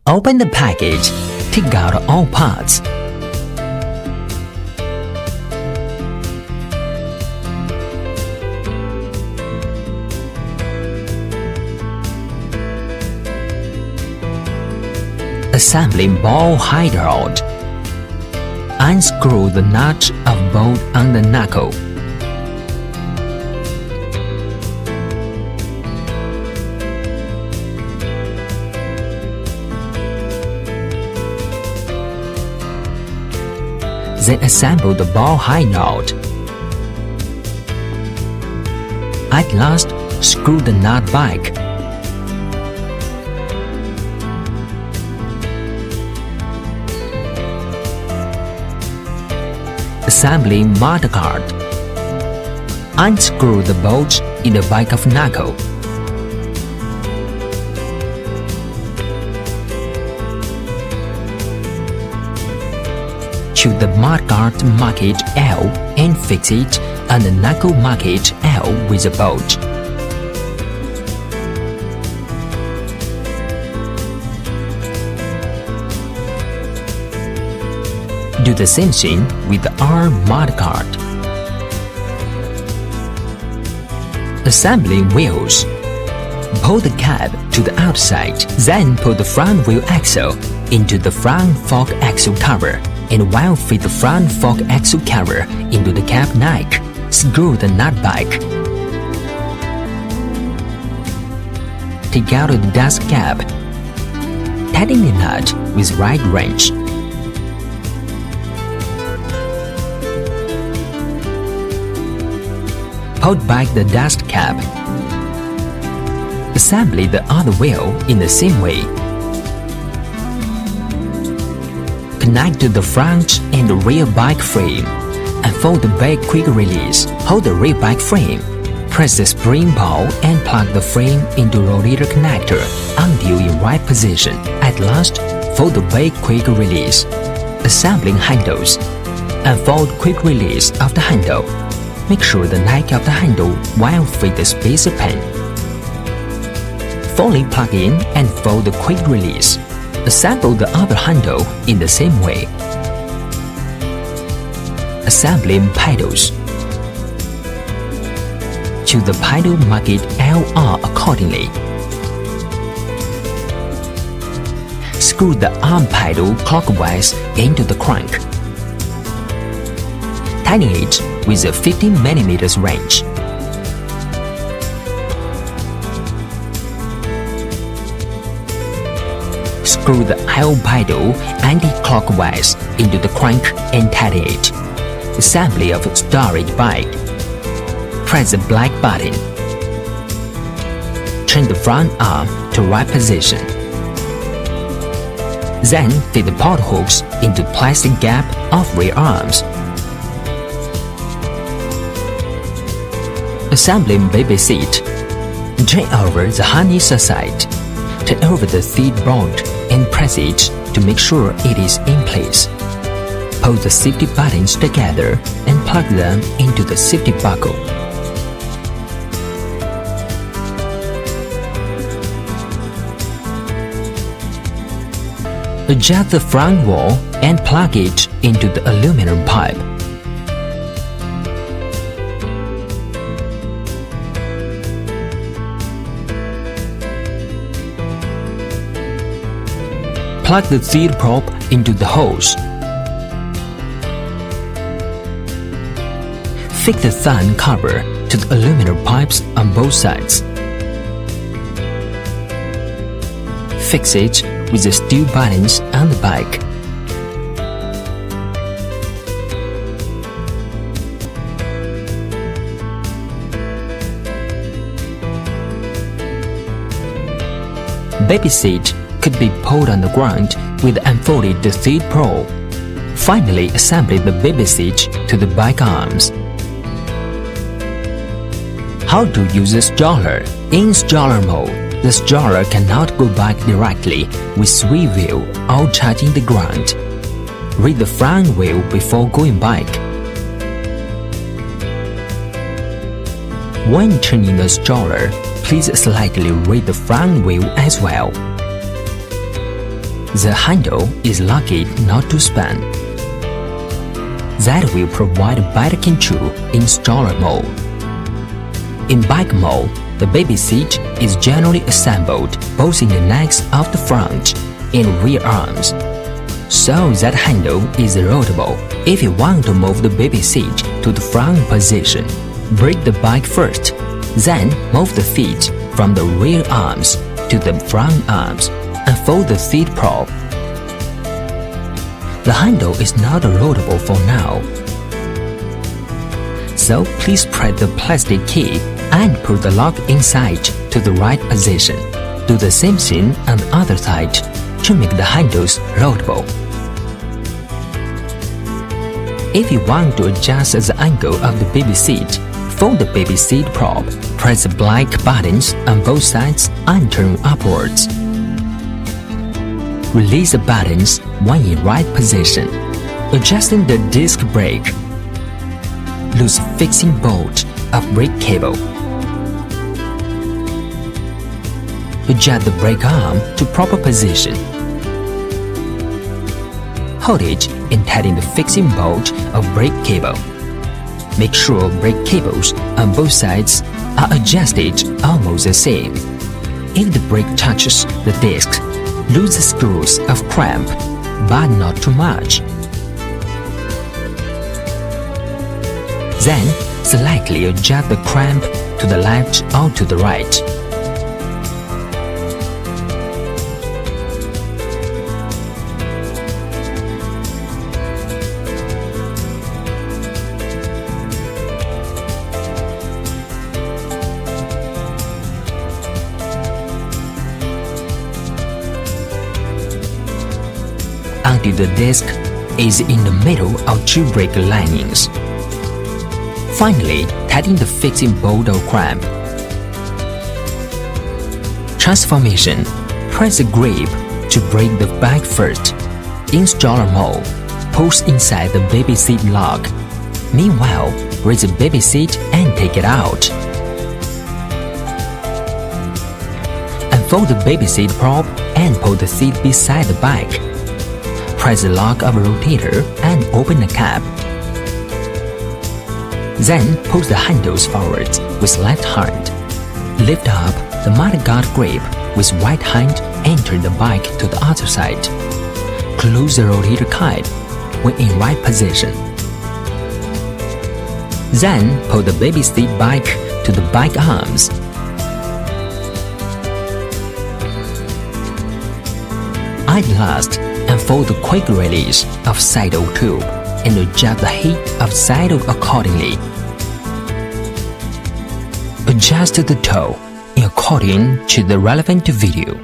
Open the package. Take out all parts. Assembling ball hideout. Unscrew the nut of bolt on the knuckle. Then assemble the ball hideout. At last, screw the nut back. Assembling mudguard. Unscrew the bolts in the back of knuckle. Choose the mudguard marked L and fix it on the knuckle marked L with a bolt. Do the same thing with the R mudguard. Assembling wheels. Pull the cab to the outside, then put the front wheel axle into the front fork axle cover, and while fit the front fork axle cover into the cab neck, screw the nut back. Take out the dust cap. Tighten the nut with right wrench. Pull back the dust cap. Assemble the other wheel in the same way. Connect the front and rear bike frame. Unfold the back quick release. Hold the rear bike frame. Press the spring ball and plug the frame into rollator connector until in right position. At last, fold the back quick release. Assembling handles. Unfold quick release of the handle. Make sure the neck of the handle will fit the spacer pin. Fully plug in and fold the quick release. Assemble the other handle in the same way. Assembling pedals. Choose the pedal marked LR accordingly. Screw the arm pedal clockwise into the crank. Tighten it with a 15mm wrench. Screw the L pedal anti-clockwise into the crank and tighten it. Assembly of storage bike. Press the black button. Turn the front arm to right position. Then fit the port hooks into plastic gap of rear arms. Assembling baby seat. Turn over the harness aside. Turn over the seat bolt and press it to make sure it is in place. Pull the safety buttons together and plug them into the safety buckle. Adjust the front wall and plug it into the aluminum pipe. Plug the seat prop into the holes. Fix the thumb cover to the aluminum pipes on both sides. Fix it with the steel buttons on the back. Baby seat could be pulled on the ground with unfolded the seat prop. Finally, assembling the baby seat to the bike arms. How to use the stroller? In stroller mode, the stroller cannot go back directly with sway wheel or touching the ground. Read the front wheel before going back. When turning the stroller, please slightly read the front wheel as well. The handle is locked not to spin. That will provide better control in stroller mode. In bike mode, the baby seat is generally assembled both in the necks of the front and rear arms, so that handle is rollable. If you want to move the baby seat to the front position, brake the bike first, then move the feet from the rear arms to the front arms and fold the seat prop. The handle is not rollable for now, so please press the plastic key and put the lock inside to the right position. Do the same thing on the other side to make the handles rollable. If you want to adjust the angle of the baby seat, fold the baby seat prop, press the black buttons on both sides and turn upwards. Release the buttons when in right position. Adjusting the disc brake. Loose fixing bolt of brake cable. Adjust the brake arm to proper position. Hold it and tighten the fixing bolt of brake cable. Make sure brake cables on both sides are adjusted almost the same. If the brake touches the disc, lose the screws of clamp, but not too much. Then, slightly adjust the clamp to the left or to the right. Until the disc is in the middle of two brake linings. Finally, tighten the fixing bolt or clamp. Transformation. Press the grip to brake the bike first. In stroller mode, push inside the baby seat lock. Meanwhile, raise the baby seat and take it out. Unfold the baby seat prop and pull the seat beside the bike. Press the lock of a rotator and open the cap. Then push the handles forward with left hand. Lift up the mudguard grip with right hand and turn the bike to the other side. Close the rotator cap when in right position. Then pull the baby seat back to the bike arms. At last, unfold the quick release of saddle tube and adjust the height of saddle accordingly. Adjust the toe in according to the relevant video.